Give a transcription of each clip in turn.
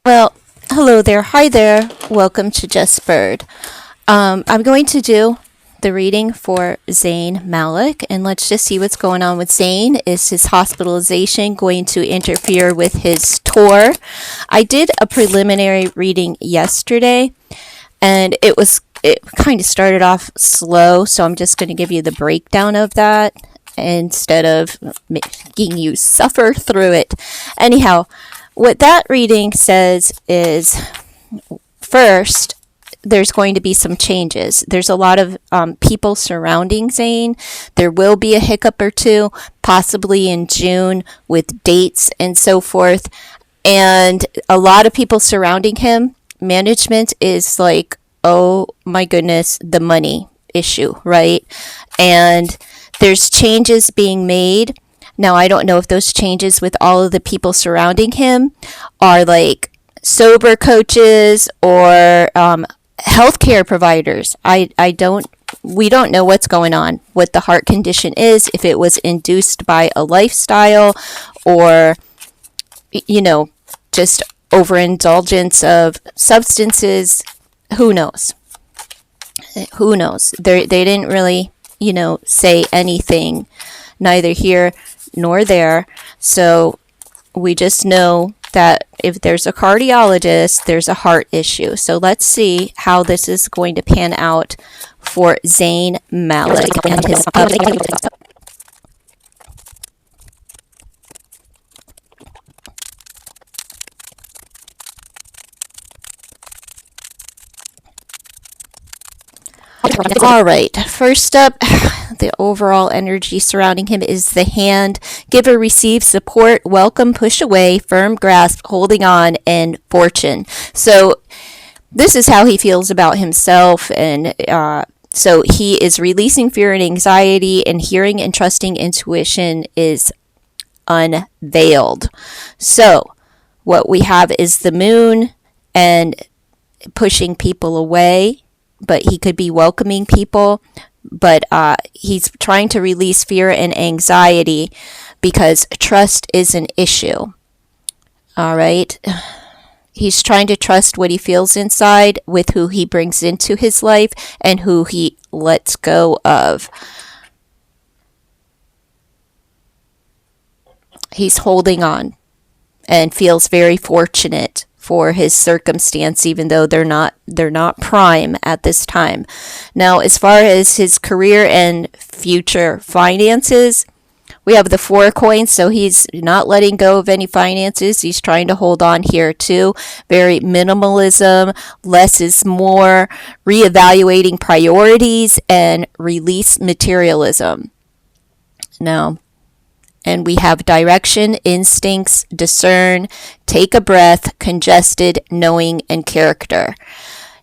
Well, hello there. Hi there. Welcome to Just Bird. I'm going to do the reading for Zayn Malik, and let's just see what's going on with Zayn. Is his hospitalization going to interfere with his tour? I did a preliminary reading yesterday, and it kind of started off slow, so I'm just going to give you the breakdown of that instead of making you suffer through it. Anyhow, what that reading says is first, there's going to be some changes. There's a lot of people surrounding Zayn. There will be a hiccup or two, possibly in June, with dates and so forth. And a lot of people surrounding him. Management is like, oh my goodness, the money issue, right? And there's changes being made. Now, I don't know if those changes with all of the people surrounding him are like sober coaches or healthcare providers. We don't know what's going on, what the heart condition is, if it was induced by a lifestyle or, just overindulgence of substances. Who knows? Who knows? They didn't really, say anything, neither here nor there. So we just know that if there's a cardiologist, there's a heart issue. So let's see how this is going to pan out for Zayn Malik and his All right, first up, the overall energy surrounding him is the hand. Give or receive, support, welcome, push away, firm grasp, holding on, and fortune. So this is how he feels about himself, and so he is releasing fear and anxiety, and hearing and trusting intuition is unveiled. So what we have is the moon and pushing people away, but he could be welcoming people, but he's trying to release fear and anxiety because trust is an issue. All right. He's trying to trust what he feels inside with who he brings into his life and who he lets go of. He's holding on and feels very fortunate for his circumstance, even though they're not prime at this time. Now, as far as his career and future finances, we have the 4 coins, so he's not letting go of any finances. He's trying to hold on here too. Very minimalism, less is more, reevaluating priorities, and release materialism. Now, and we have direction, instincts, discern, take a breath, congested, knowing, and character.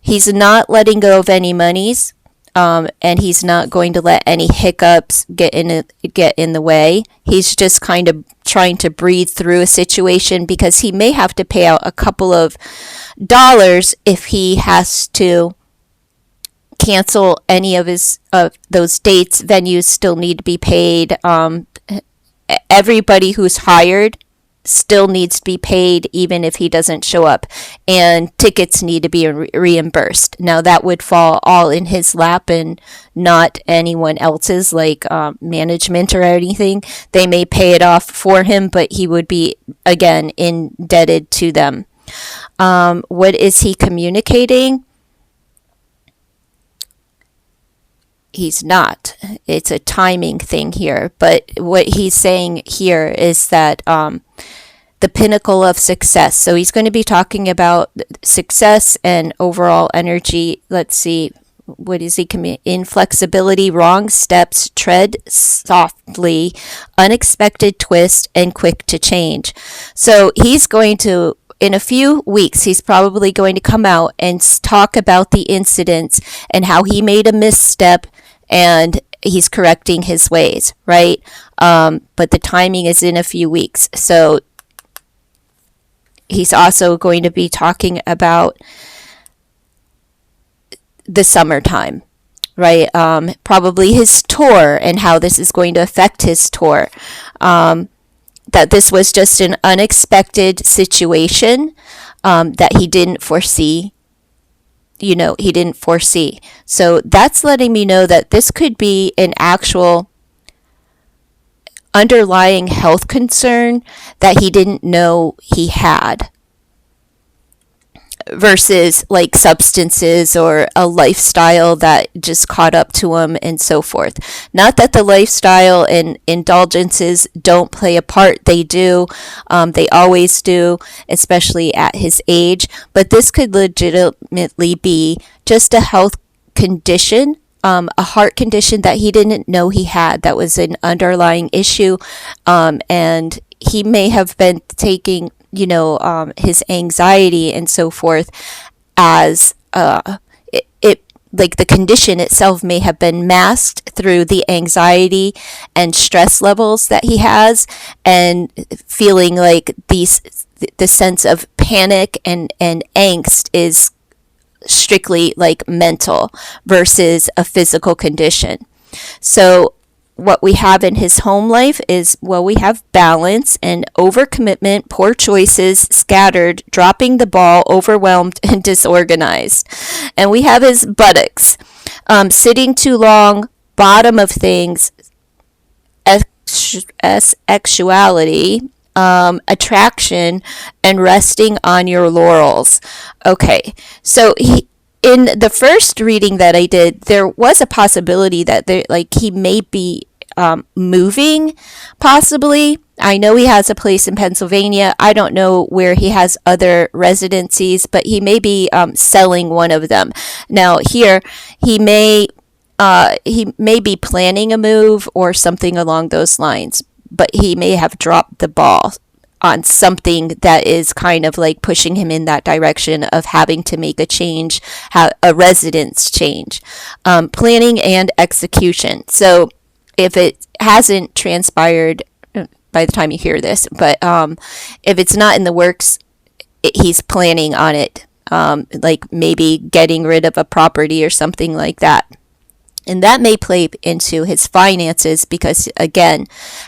He's not letting go of any monies, and he's not going to let any hiccups get in the way. He's just kind of trying to breathe through a situation because he may have to pay out a couple of dollars if he has to cancel any of those dates. Venues still need to be paid. Everybody who's hired still needs to be paid even if he doesn't show up, and tickets need to be reimbursed. Now that would fall all in his lap and not anyone else's, like management or anything. They may pay it off for him, but he would be again indebted to them. What is he communicating? He's not. It's a timing thing here. But what he's saying here is that the pinnacle of success. So he's going to be talking about success and overall energy. Let's see. What is he? Inflexibility, wrong steps, tread softly, unexpected twist, and quick to change. So he's going to, in a few weeks, he's probably going to come out and talk about the incidents and how he made a misstep and he's correcting his ways, right? But the timing is in a few weeks. So he's also going to be talking about the summertime, right? Probably his tour and how this is going to affect his tour. That this was just an unexpected situation. that he didn't foresee. He didn't foresee. So that's letting me know that this could be an actual underlying health concern that he didn't know he had, versus like substances or a lifestyle that just caught up to him and so forth. Not that the lifestyle and indulgences don't play a part. They do. They always do, especially at his age. But this could legitimately be just a health condition, a heart condition that he didn't know he had, that was an underlying issue. And he may have been taking his anxiety and so forth as it like the condition itself may have been masked through the anxiety and stress levels that he has, and feeling like the sense of panic and angst is strictly like mental versus a physical condition. So what we have in his home life is, well, we have balance and overcommitment, poor choices, scattered, dropping the ball, overwhelmed, and disorganized. And we have his buttocks, sitting too long, bottom of things, sexuality, attraction, and resting on your laurels. Okay, so in the first reading that I did, there was a possibility that he may be moving, possibly. I know he has a place in Pennsylvania. I don't know where he has other residencies, but he may be selling one of them. Now here, he may be planning a move or something along those lines, but he may have dropped the ball on something that is kind of like pushing him in that direction of having to make a change, a residence change, planning and execution. So if it hasn't transpired by the time you hear this, but if it's not in the works, he's planning on it, like maybe getting rid of a property or something like that. And that may play into his finances because, again,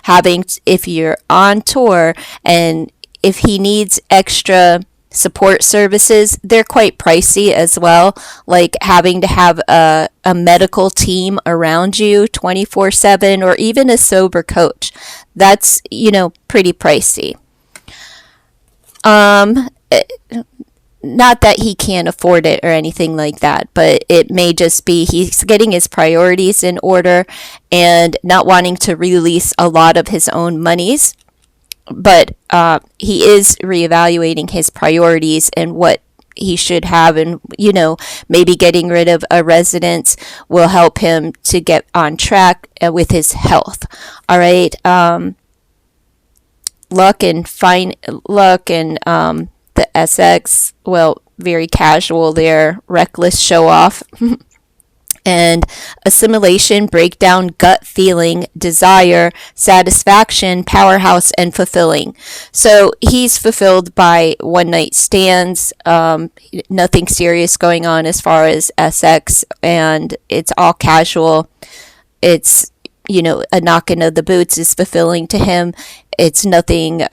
if you're on tour and if he needs extra support services, they're quite pricey as well. Like having to have a medical team around you 24/7, or even a sober coach. That's, pretty pricey. Not that he can't afford it or anything like that, but it may just be he's getting his priorities in order and not wanting to release a lot of his own monies. But he is reevaluating his priorities and what he should have, and maybe getting rid of a residence will help him to get on track with his health. All right. Luck and the SX, well, very casual there, reckless show off. And assimilation, breakdown, gut feeling, desire, satisfaction, powerhouse, and fulfilling. So he's fulfilled by one night stands, nothing serious going on as far as SX, and it's all casual. It's, a knocking of the boots is fulfilling to him. It's nothing,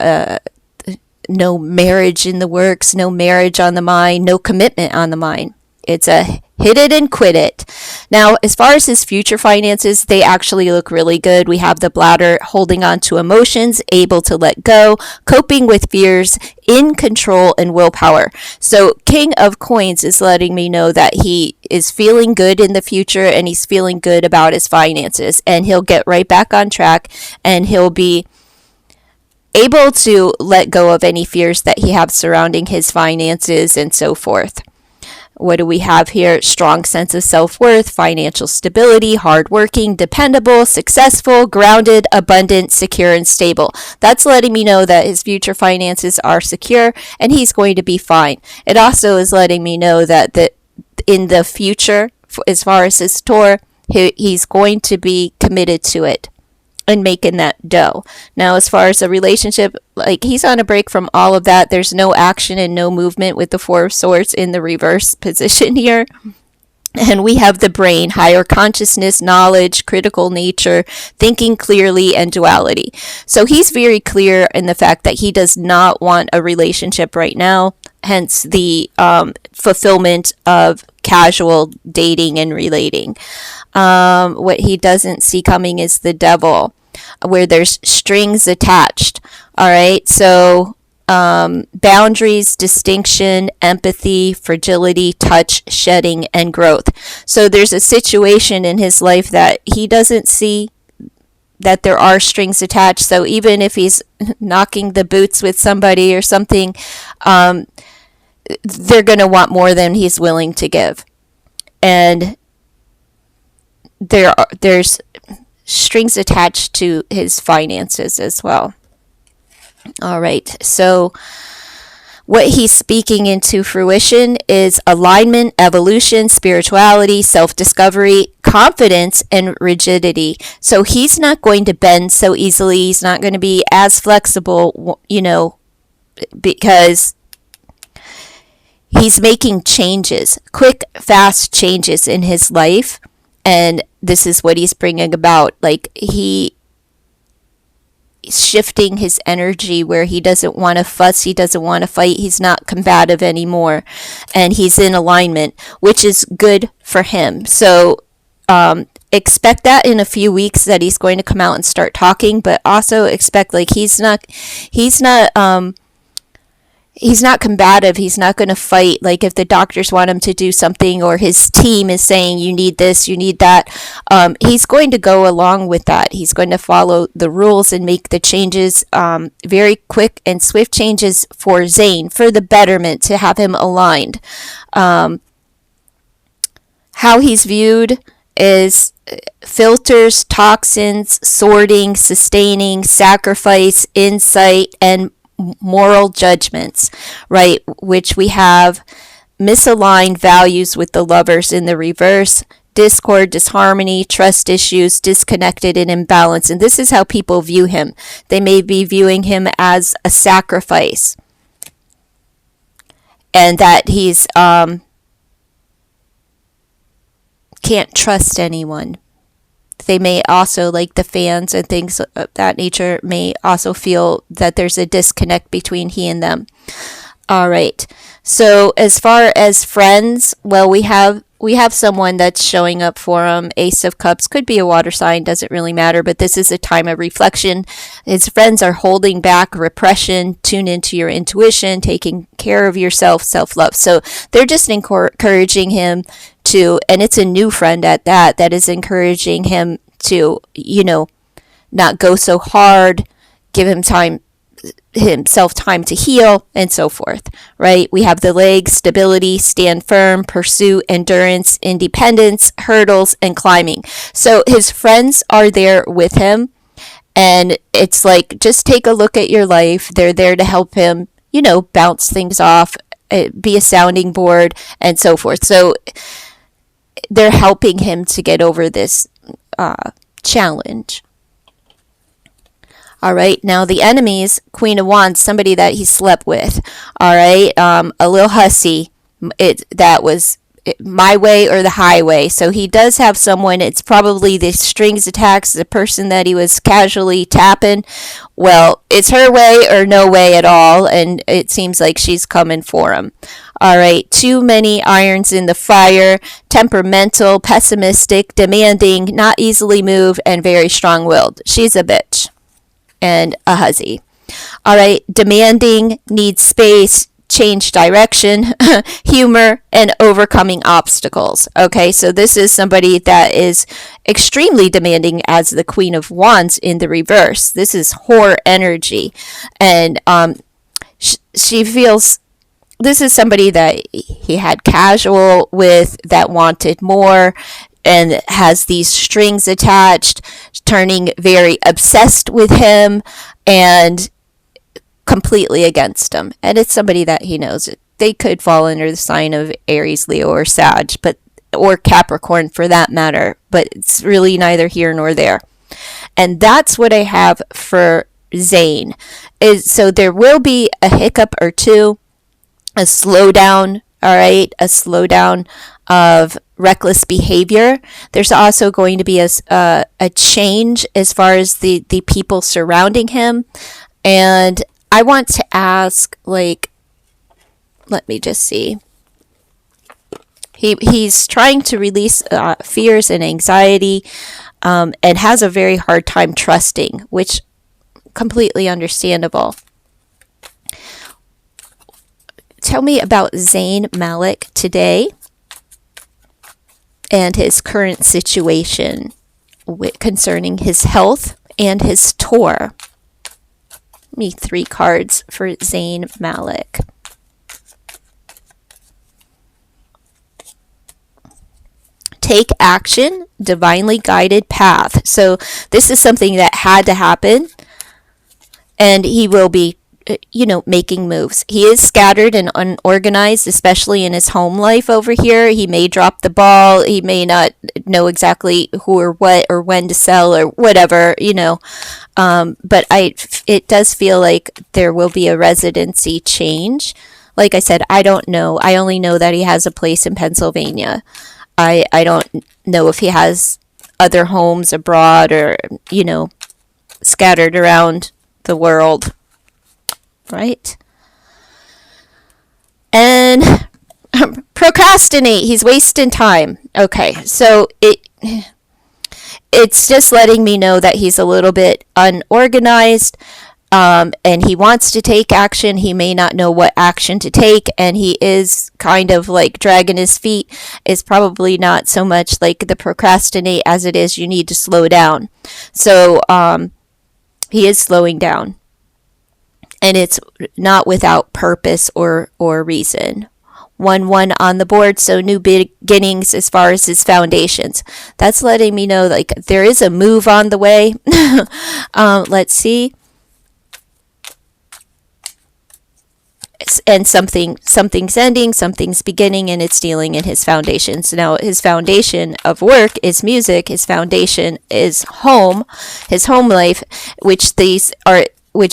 no marriage in the works, no marriage on the mind, no commitment on the mind. It's a hit it and quit it. Now, as far as his future finances, they actually look really good. We have the bladder holding on to emotions, able to let go, coping with fears, in control, and willpower. So King of Coins is letting me know that he is feeling good in the future and he's feeling good about his finances, and he'll get right back on track, and he'll be able to let go of any fears that he has surrounding his finances and so forth. What do we have here? Strong sense of self-worth, financial stability, hardworking, dependable, successful, grounded, abundant, secure, and stable. That's letting me know that his future finances are secure and he's going to be fine. It also is letting me know that in the future, as far as his tour, he's going to be committed to it and making that dough. Now, as far as a relationship, he's on a break from all of that. There's no action and no movement with the Four of Swords in the reverse position here. And we have the brain, higher consciousness, knowledge, critical nature, thinking clearly, and duality. So he's very clear in the fact that he does not want a relationship right now. hence the fulfillment of casual dating and relating. What he doesn't see coming is the devil, where there's strings attached. All right, so boundaries, distinction, empathy, fragility, touch, shedding, and growth. So there's a situation in his life that he doesn't see, that there are strings attached. So even if he's knocking the boots with somebody or something, they're going to want more than he's willing to give. And there's strings attached to his finances as well. All right, so what he's speaking into fruition is alignment, evolution, spirituality, self-discovery, confidence, and rigidity. So he's not going to bend so easily. He's not going to be as flexible, because he's making changes, quick, fast changes in his life. And this is what he's bringing about. Like, he's shifting his energy where he doesn't want to fuss, he doesn't want to fight, he's not combative anymore, and he's in alignment, which is good for him. So expect that in a few weeks that he's going to come out and start talking, but also expect, like, he's not combative. He's not going to fight. Like, if the doctors want him to do something, or his team is saying, you need this, you need that, he's going to go along with that. He's going to follow the rules and make the changes, very quick and swift changes for Zayn, for the betterment, to have him aligned. How he's viewed is filters, toxins, sorting, sustaining, sacrifice, insight, and moral judgments, right? Which we have misaligned values with the lovers in the reverse, discord, disharmony, trust issues, disconnected and imbalance. And this is how people view him. They may be viewing him as a sacrifice, and that he's can't trust anyone. They may also, like the fans and things of that nature, may also feel that there's a disconnect between he and them. All right. So as far as friends, well, we have someone that's showing up for him. Ace of Cups, could be a water sign, doesn't really matter, but this is a time of reflection. His friends are holding back repression, tune into your intuition, taking care of yourself, self-love. So they're just encouraging him to, and it's a new friend at that is encouraging him to, not go so hard, give himself time to heal, and so forth, right? We have the legs, stability, stand firm, pursue, endurance, independence, hurdles, and climbing. So his friends are there with him, and it's like, just take a look at your life. They're there to help him, bounce things off, be a sounding board, and so forth. So they're helping him to get over this challenge. All right, now the enemies, Queen of Wands, somebody that he slept with. All right, a little hussy. That was my way or the highway. So he does have someone. It's probably the strings attached, the person that he was casually tapping. Well, it's her way or no way at all, and it seems like she's coming for him. All right, too many irons in the fire, temperamental, pessimistic, demanding, not easily moved, and very strong-willed. She's a bitch and a hussy. All right, demanding, needs space, change direction, humor, and overcoming obstacles. Okay, so this is somebody that is extremely demanding as the Queen of Wands in the reverse. This is whore energy. And she feels this is somebody that he had casual with, that wanted more, and has these strings attached, turning very obsessed with him and completely against him. And it's somebody that he knows. They could fall under the sign of Aries, Leo, or Sag, or Capricorn for that matter, but it's really neither here nor there. And that's what I have for Zayn. So there will be a hiccup or two, a slowdown, all right, a slowdown of reckless behavior. There's also going to be a change as far as the people surrounding him. And I want to ask, like, let me just see. He's trying to release fears and anxiety, and has a very hard time trusting, which completely understandable. Tell me about Zayn Malik today and his current situation concerning his health and his tour. Give me 3 cards for Zayn Malik. Take action, divinely guided path. So this is something that had to happen, and he will be making moves. He is scattered and unorganized, especially in his home life over here. He may drop the ball. He may not know exactly who or what or when to sell or whatever, but it does feel like there will be a residency change. Like I said, I don't know. I only know that he has a place in Pennsylvania. I don't know if he has other homes abroad or, scattered around the world. Right? And procrastinate. He's wasting time. Okay, so it's just letting me know that he's a little bit unorganized, and he wants to take action. He may not know what action to take, and he is kind of like dragging his feet. It's probably not so much like the procrastinate as it is you need to slow down. So he is slowing down. And it's not without purpose or reason. 1-1 on the board, so new beginnings as far as his foundations. That's letting me know like there is a move on the way. Let's see. And something's ending, something's beginning, and it's dealing in his foundations. Now, his foundation of work is music. His foundation is home, his home life, which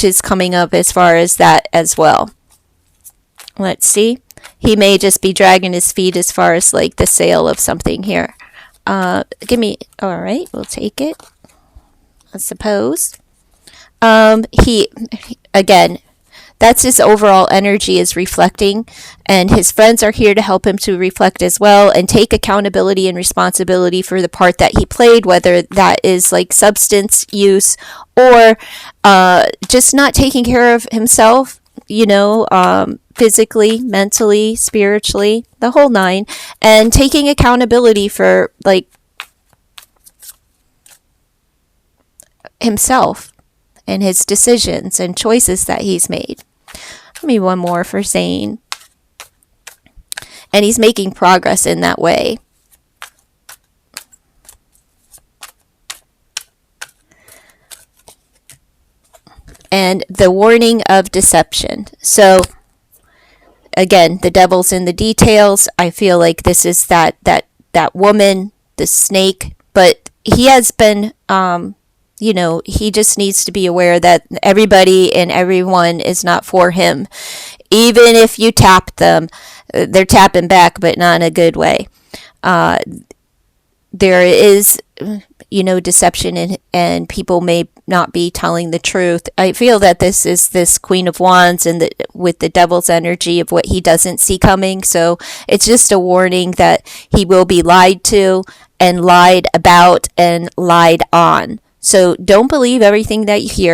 is coming up as far as that as well. Let's see. He may just be dragging his feet as far as like the sale of something here. All right, we'll take it, I suppose. Again, that's his overall energy is reflecting, and his friends are here to help him to reflect as well and take accountability and responsibility for the part that he played, whether that is like substance use or just not taking care of himself, physically, mentally, spiritually, the whole 9, and taking accountability for like himself and his decisions and choices that he's made. Give me one more for Zayn. And he's making progress in that way. And the warning of deception. So, again, the devil's in the details. I feel like this is that woman, the snake. But he has been, he just needs to be aware that everybody and everyone is not for him. Even if you tap them, they're tapping back, but not in a good way. There is, deception and people may not be telling the truth. I feel that this is this Queen of Wands and with the devil's energy of what he doesn't see coming. So it's just a warning that he will be lied to and lied about and lied on. So don't believe everything that you hear.